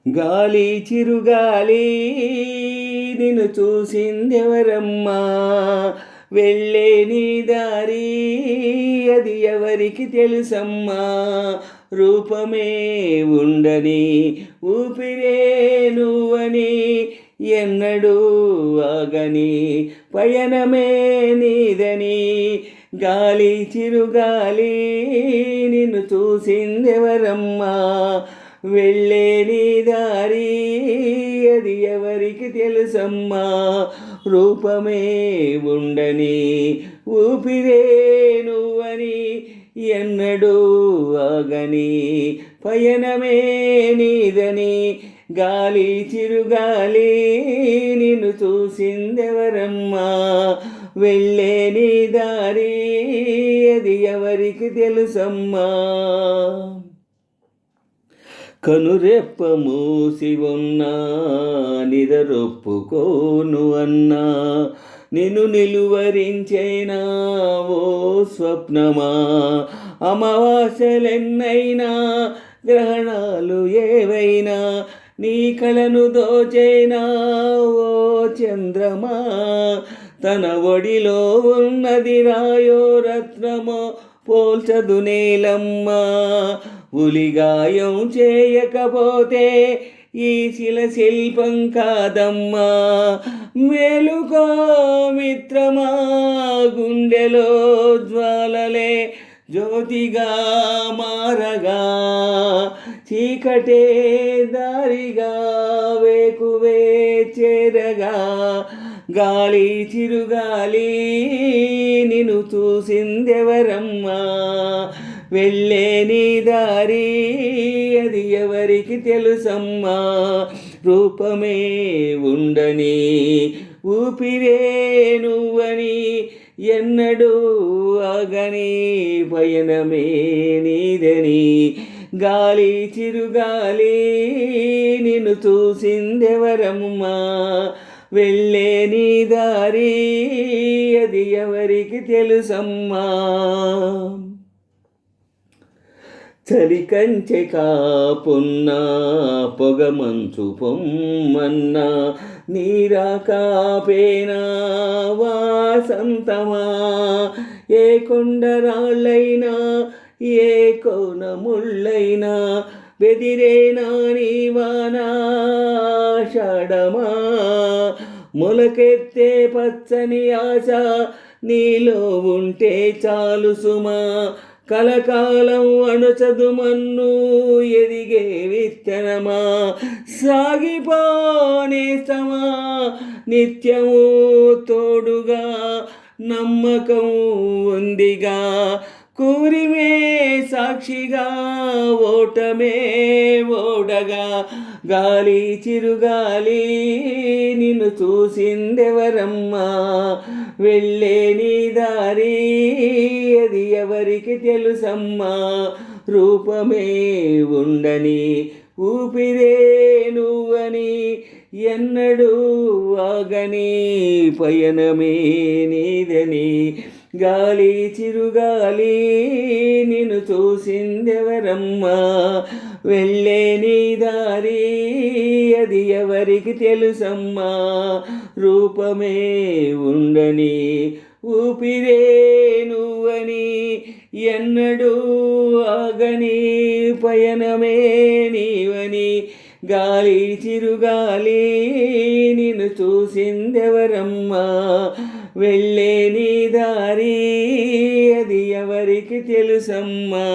గాలి చిరుగాలి నిన్ను చూసిందెవరమ్మా, వెళ్ళే నీ దారి అది ఎవరికి తెలుసమ్మా. రూపమే ఉండని ఊపిరే నువ్వని, ఎన్నడూ ఆగని పయనమే నీదని. గాలి చిరుగాలి నిన్ను చూసిందెవరమ్మా, వెళ్ళే నీ దారి అది ఎవరికి తెలుసమ్మా. రూపమే ఉండని ఊపిరే నువ్వని, ఎన్నడూ ఆగని పయనమే నీదని. గాలి చిరుగాలి నిన్ను చూసిందెవరమ్మా, వెళ్ళే నీ దారి అది ఎవరికి తెలుసమ్మా. కనురెప్ప మూసి ఉన్నా నిదరొప్పుకోను అన్నా, నిన్ను నిలువరించేనా ఓ స్వప్నమా. అమావాస్యలెన్నైనా గ్రహణాలు ఏవైనా, నీ కళను దోచేనా ఓ చంద్రమా. తన ఒడిలో ఉన్నది రాయో రత్నమో పోల్చదు నేలమ్మా. ఉలిగాయం చేయకపోతే ఈ శిల శిల్పం కాదమ్మా. మేలుకో మిత్రమా, గుండెలో జ్వాలలే జ్యోతిగా మారగా, చీకటే దారిగా వేకువే చేరగా. గాలి చిరుగాలి నిన్ను చూసిందెవరమ్మా, వెళ్ళే నీ దారి అది ఎవరికి తెలుసమ్మా. రూపమే ఉండని ఊపిరే నువ్వని, ఎన్నడూ ఆగని పయనమే నీదని. గాలి చిరుగాలి నిన్ను చూసిందెవరమ్మా, వెళ్ళే నీ దారి అది ఎవరికి తెలుసమ్మా. చలి కంచె కాపున్నా పొగమంచు పొమ్మన్నా, నీరాకాపేనా వాసంతమా. ఏ కొండరాళ్ళైనా ఏ కోన ముళ్ళైనా, బెదిరేనా నీవానా షాఢమా. మొలకెత్తే పచ్చని ఆశ నీలో ఉంటే చాలు సుమా. కలకాలం అణుచదు మన్ను ఎదిగే విత్తనమా. సాగిపోనేస్తమా నిత్యము తోడుగా, నమ్మకం ఉందిగా కూరిమే సాక్షిగా, ఓటమే ఓడగా. గాలి చిరుగాలి నిన్ను చూసిందెవరమ్మా, వెళ్ళే నీ దారి అది ఎవరికి తెలుసమ్మా. రూపమే ఉండని ఊపిరే నువ్వని, ఎన్నడూ ఆగని పయనమే నీదని. గాలి చిరుగాలి నిన్ను చూసిందెవరమ్మా, వెళ్ళే నీ దారి అది ఎవరికి తెలుసమ్మా. రూపమే ఉండని ఊపిరే నువ్వని, ఎన్నడూ ఆగని పయనమే నీవని. గాలి చిరుగాలి నిన్ను చూసిందెవరమ్మా, వెళ్ళే నీ దారి అది ఎవరికి తెలుసమ్మా.